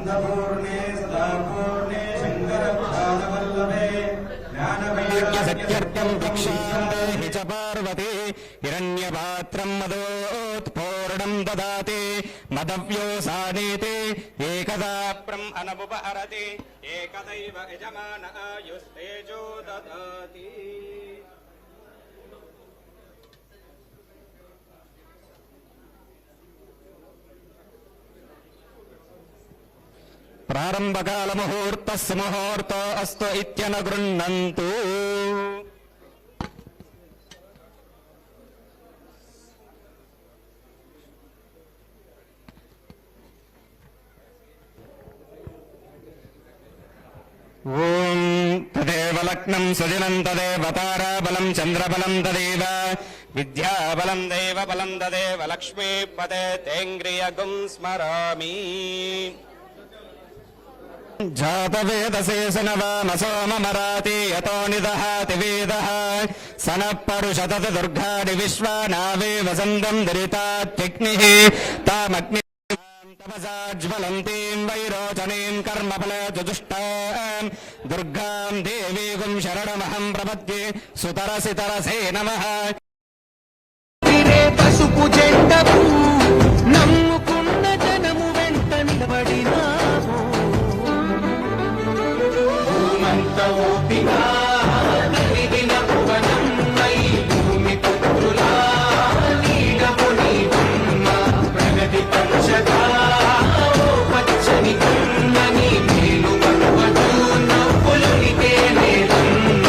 आनन्दपूर्णे सदापूर्णे शङ्करप्रसादवल्लभे सत्यर्थं भिक्षान्ते हि च पार्वती हिरण्यपात्रं मदोत्पूर्णं ददाति मदव्योसानीति एकदा ब्रह्मणमुपहरति एकदैव यजमान आयुस्तेजो ददाति। प्रारंभकाल मुहूर्तस्य मुहूर्तो अस्तु इत्यनुगृह्णन्तु। ओम तदेव लग्नं सुदिनं तदेव ताराबलं चन्द्रबलं तदेव विद्याबलं देवबलं तदेव लक्ष्मीपदे तेङ्ग्रियगुं स्मरामि। जातवेदशेषनवामसोममराति यतो निदहाति वेदः सनः परुषतत दुर्गाणि विश्वानावे वसन्तं दुरितात्यग्निः तामग्नि तपसाज्वलन्तीं वैरोचनीं कर्मफलजुजुष्टां दुर्गां देवीं शरणमहं प्रपद्ये सुतरसि तरसे नमः। పసుపు జెండపు నమ్ముకున్న జనము వెంట నిలబడినాము భూమంత ఓపిగా నలిగిన భువనమై భూమి పుత్రులా నీడపు నీవమ్మ ప్రగతి పంచగా పచ్చని కన్నని మేలు మరువదు నవ్వులు నికేనేలమ్మ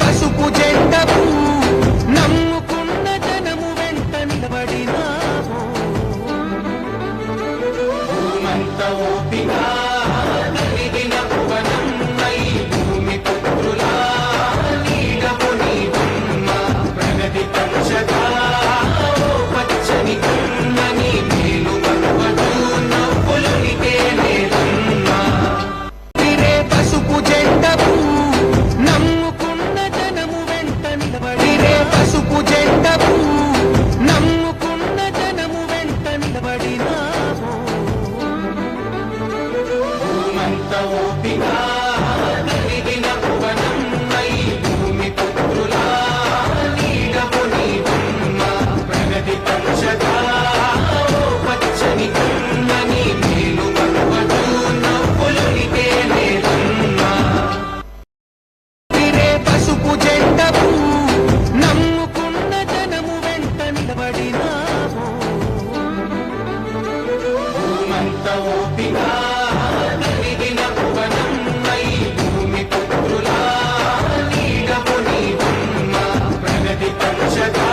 పసుపు జెండపు నమ్ముకున్న జనము వెంట నిలబడినాము భూమంత ఓపిగా నలిగిన భువనమై భూమి పుత్రులా నీడపు నీవమ్మ ప్రగతి పంచగా పచ్చని కన్నని మేలు మరువదు నవ్వులు నికేనేలమ్మ పసుపు జెండపు నమ్ముకున్న జనము వెంట నిలబడి పసుపు జెండపు నమ్ముకున్న జనము వెంట నిలబడినాము భూమంత ఓపిగా నలిగిన భువనమై భూమి పుత్రులా నీడపు నీవమ్మ ప్రగతి పంచగా పచ్చని కన్నని మేలు మరువదు నవ్వులు నికేనేలమ్మ పసుపు జెండపు నమ్ముకున్న జనము వెంట నిలబడినాము భూమంత ఓపిగా నలిగిన భువనమై భూమి పుత్రులా నీడపు నీవమ్మ ప్రగతి పంచగా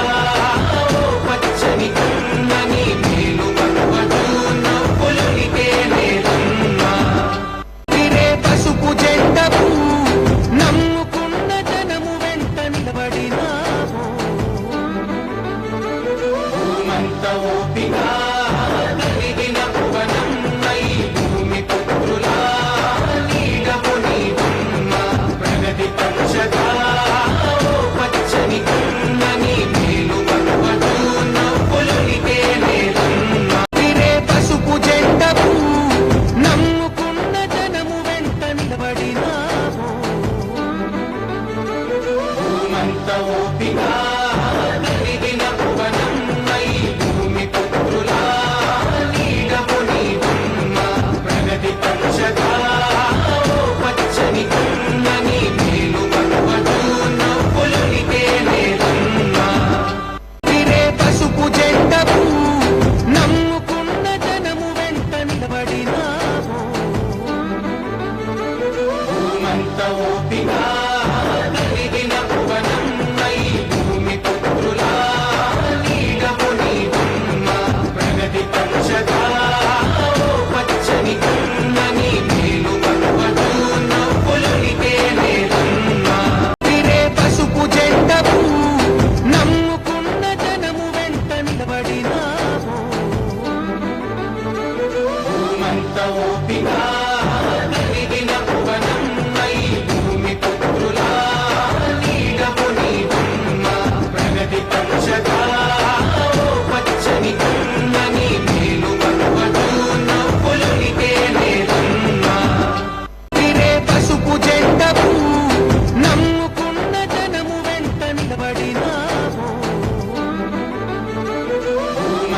పచ్చని కన్నని మేలు మరువదు నవ్వులు నికేనేలమ్మ పసుపు జెండపు నమ్ముకున్న జనము వెంట నిలబడినాము భూమంత ఓపిగా నలిగిన భువనమై భూమి పుత్రులా నీడపు నీవమ్మ ప్రగతి పంచగా పచ్చని కన్నని మేలు మరువదు నవ్వులు నికేనేలమ్మ పసుపు జెండపు నమ్ముకున్న జనము వెంట నిలబడినాము భూమంత ఓపిగా నలిగిన భువనమై భూమి పుత్రులా నీడపు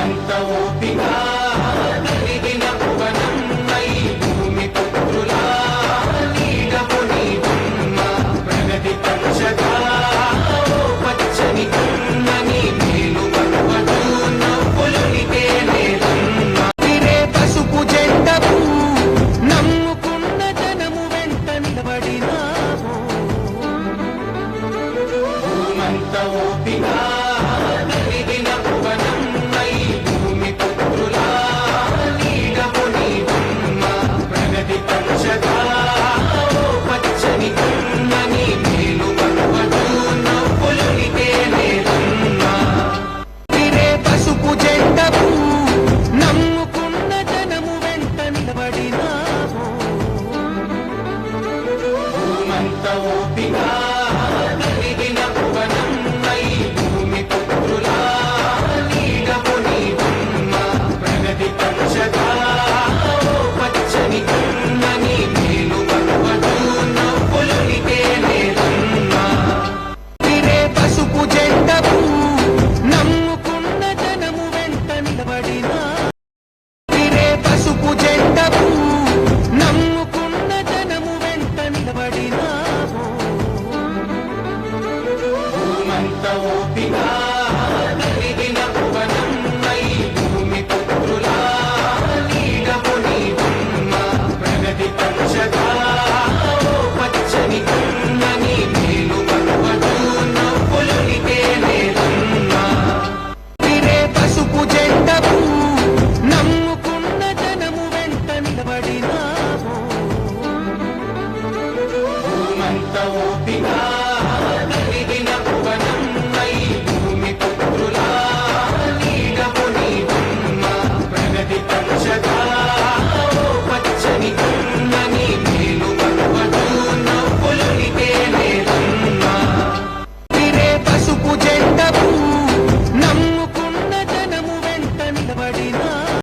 భూమంత ఓపిక కలిగిన భువనమ్మై భూమి పుత్రులా నీడము నీవమ్మ ప్రగతి పంచగా ఓ పచ్చని కన్నని మేలు మరువదు నవ్వులునికే నేలమ్మ తిరే పసుపు జెండపు నమ్ముకున్న జనము వెంట నిలబడినావు భూమంత ఓపిక కలిగిన భువనమ్మై భూమి పుత్రులా నీడము నీవమ్మ ప్రగతి పంచగా ఓ పచ్చని కన్నని మేలు మరువదు నవ్వులునికే నేలమ్మ తిరే పసుపు జెండపు నమ్ముకున్న జనము వెంట నిలబడినావు భూమంత ఓపిక కలిగిన భువనమ్మై భూమి పుత్రులా నీడము నీవమ్మ ప్రగతి పంచగా ఓ పచ్చని కన్నని మేలు మరువదు నవ్వులునికే నేలమ్మ తిరే పసుపు జెండపు నమ్ముకున్న జనము వెంట నిలబడినా తిరే పసుపు జెండపు నమ్ముకున్న జనము వెంట నిలబడినావు భూమంత ఓపిక కలిగిన భువనమ్మై భూమి పుత్రులా నీడము నీవమ్మ ప్రగతి పంచగా ఓ పచ్చని కన్నని మేలు మరువదు నవ్వులునికే నేలమ్మ తిరే పసుపు జెండపు నమ్ముకున్న జనము వెంట నిలబడినావు భూమంత ఓపిక కలిగిన